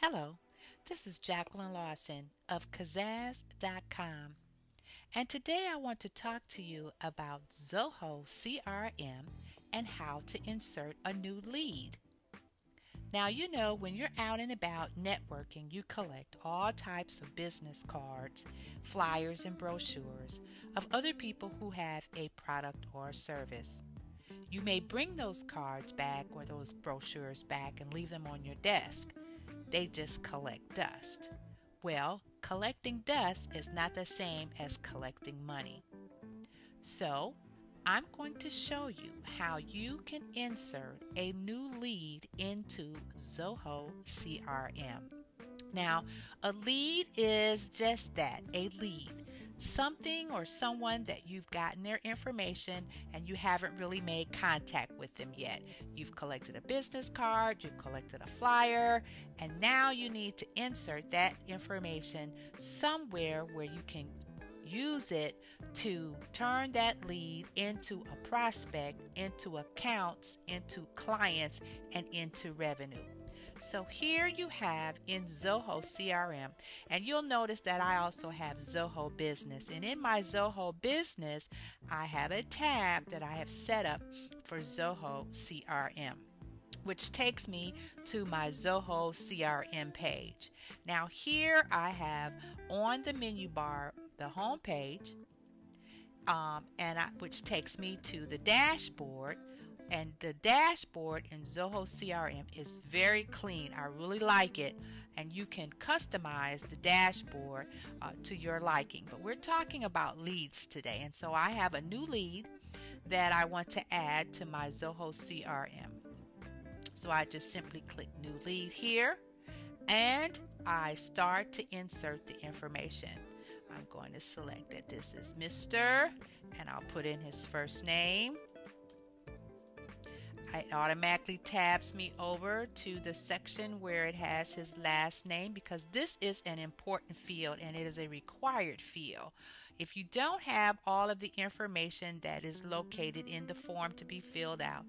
Hello, this is Jacqueline Lawson of Kazaz.com, and today I want to talk to you about Zoho CRM and how to insert a new lead. Now, you know, when you're out and about networking, you collect all types of business cards, flyers, and brochures of other people who have a product or service. You may bring those cards back or those brochures back and leave them on your desk. They just collect dust. Well, collecting dust is not the same as collecting money. So, I'm going to show you how you can insert a new lead into Zoho CRM. Now, a lead is just that, a lead. Something or someone that you've gotten their information and you haven't really made contact with them yet. You've collected a business card, you've collected a flyer, and now you need to insert that information somewhere where you can use it to turn that lead into a prospect, into accounts, into clients, and into revenue. So here you have in Zoho CRM, and you'll notice that I also have Zoho Business. And in my Zoho Business, I have a tab that I have set up for Zoho CRM, which takes me to my Zoho CRM page. Now here I have on the menu bar the home page, which takes me to the dashboard. And the dashboard in Zoho CRM is very clean. I really like it, and you can customize the dashboard to your liking. But we're talking about leads today, and so I have a new lead that I want to add to my Zoho CRM. So I just simply click new lead here, and I start to insert the information. I'm going to select that this is Mr. and I'll put in his first name. It automatically tabs me over to the section where it has his last name, because this is an important field and it is a required field. If you don't have all of the information that is located in the form to be filled out,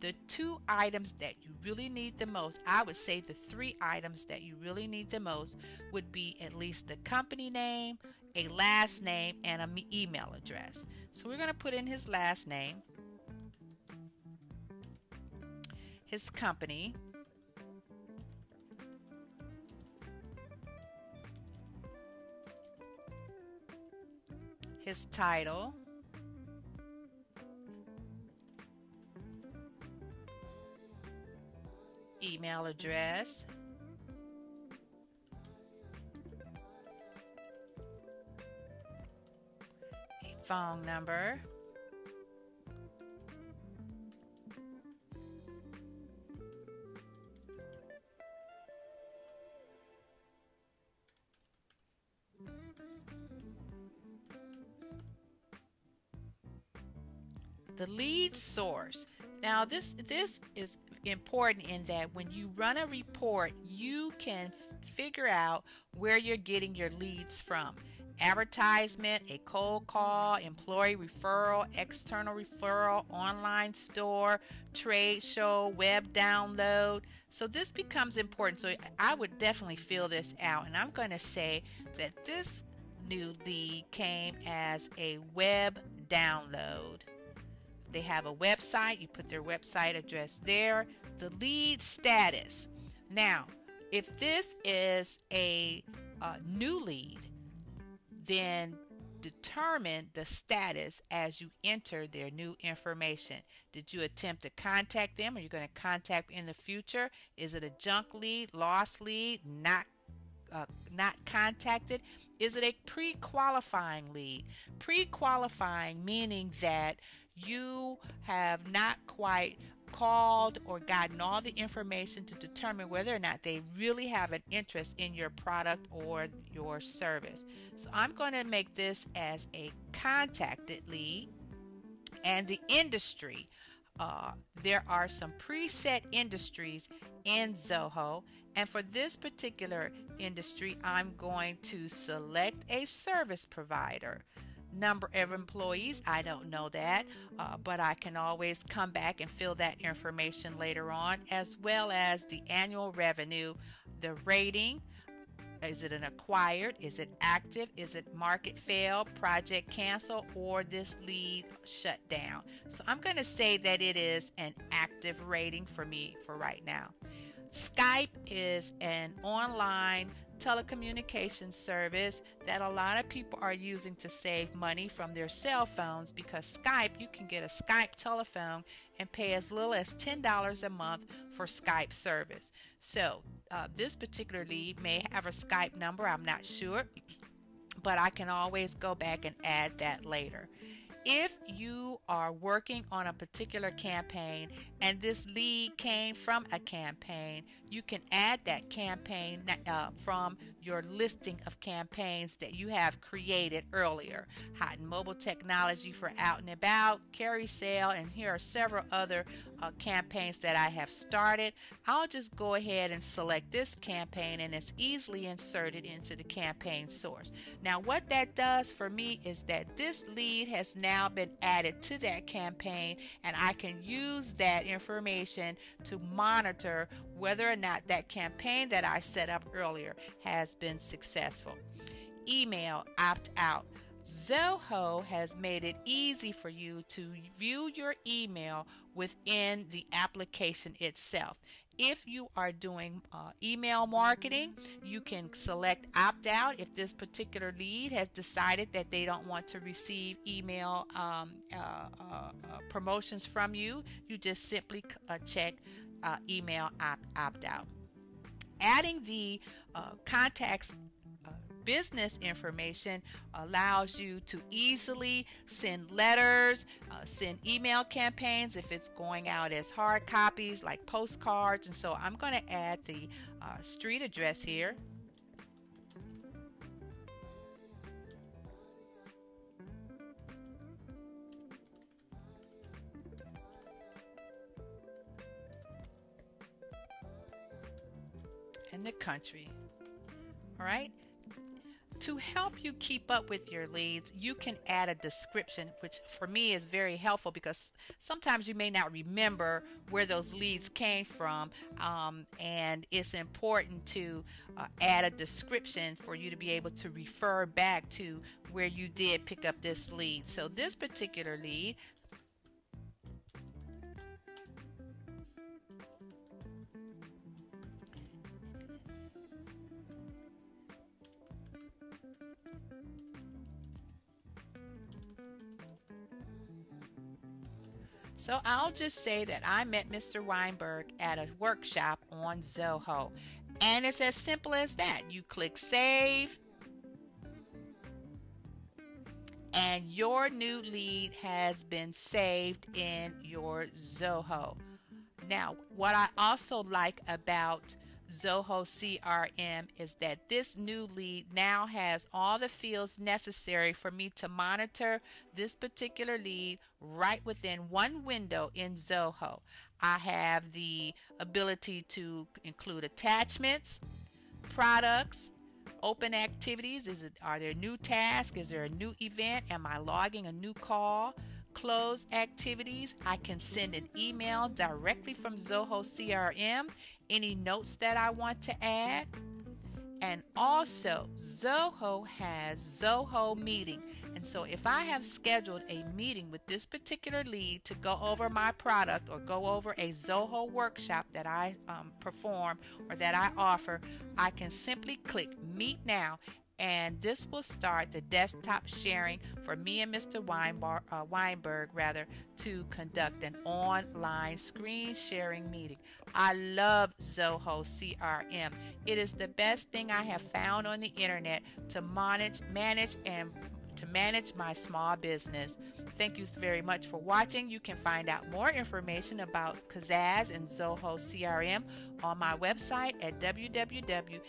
the two items that you really need the most, I would say the three items that you really need the most would be at least the company name, a last name, and an email address. So we're going to put in his last name, his company, his title, email address, a phone number, the lead source. Now this is important in that when you run a report, you can figure out where you're getting your leads from. Advertisement, a cold call, employee referral, external referral, online store, trade show, web download. So this becomes important. So I would definitely fill this out, and I'm going to say that this new lead came as a web download. They have a website, you put their website address there. The lead status. Now, if this is a new lead, then determine the status as you enter their new information. Did you attempt to contact them? Are you going to contact in the future? Is it a junk lead, lost lead, not contacted? Is it a pre-qualifying lead? Pre-qualifying meaning that you have not quite called or gotten all the information to determine whether or not they really have an interest in your product or your service. So I'm going to make this as a contacted lead. And the industry, there are some preset industries in Zoho, and for this particular industry I'm going to select a service provider. Number of employees, I don't know that, but I can always come back and fill that information later on, as well as the annual revenue the rating. Is it an acquired? Is it active? Is it market fail, project cancel, or this lead shut down? So I'm going to say that it is an active rating for me for right now. Skype is an online telecommunications service that a lot of people are using to save money from their cell phones, because Skype, you can get a Skype telephone and pay as little as $10 a month for Skype service. So this particular lead may have a Skype number, I'm not sure, but I can always go back and add that later. If you are working on a particular campaign and this lead came from a campaign, you can add that campaign from your listing of campaigns that you have created earlier. Hot and mobile technology for out and about, carry sale, and here are several other campaigns that I have started. I'll just go ahead and select this campaign and it's easily inserted into the campaign source. Now what that does for me is that this lead has now been added to that campaign, and I can use that information to monitor whether or not that campaign that I set up earlier has been successful. Email opt-out. Zoho has made it easy for you to view your email within the application itself. If you are doing email marketing, you can select opt out. If this particular lead has decided that they don't want to receive email promotions from you, you just simply check email opt out. Adding the contacts business information allows you to easily send letters, send email campaigns if it's going out as hard copies like postcards. And so I'm going to add the street address here. And the country. All right. To help you keep up with your leads, you can add a description, which for me is very helpful because sometimes you may not remember where those leads came from, and it's important to add a description for you to be able to refer back to where you did pick up this lead. So this particular lead, so I'll just say that I met Mr. Weinberg at a workshop on Zoho. And it's as simple as that. You click save, and your new lead has been saved in your Zoho. Now, what I also like about Zoho CRM is that this new lead now has all the fields necessary for me to monitor this particular lead right within one window in Zoho. I have the ability to include attachments, products, open activities. Are there new tasks? Is there a new event? Am I logging a new call? Close activities. I can send an email directly from Zoho CRM, any notes that I want to add. And also Zoho has Zoho meeting. And so if I have scheduled a meeting with this particular lead to go over my product or go over a Zoho workshop that I perform or that I offer, I can simply click meet now, and this will start the desktop sharing for me and Mr. Weinberg to conduct an online screen sharing meeting. I love Zoho CRM. It is the best thing I have found on the internet to manage my small business. Thank you very much for watching. You can find out more information about Kazaz and Zoho CRM on my website at www.kazaz.com.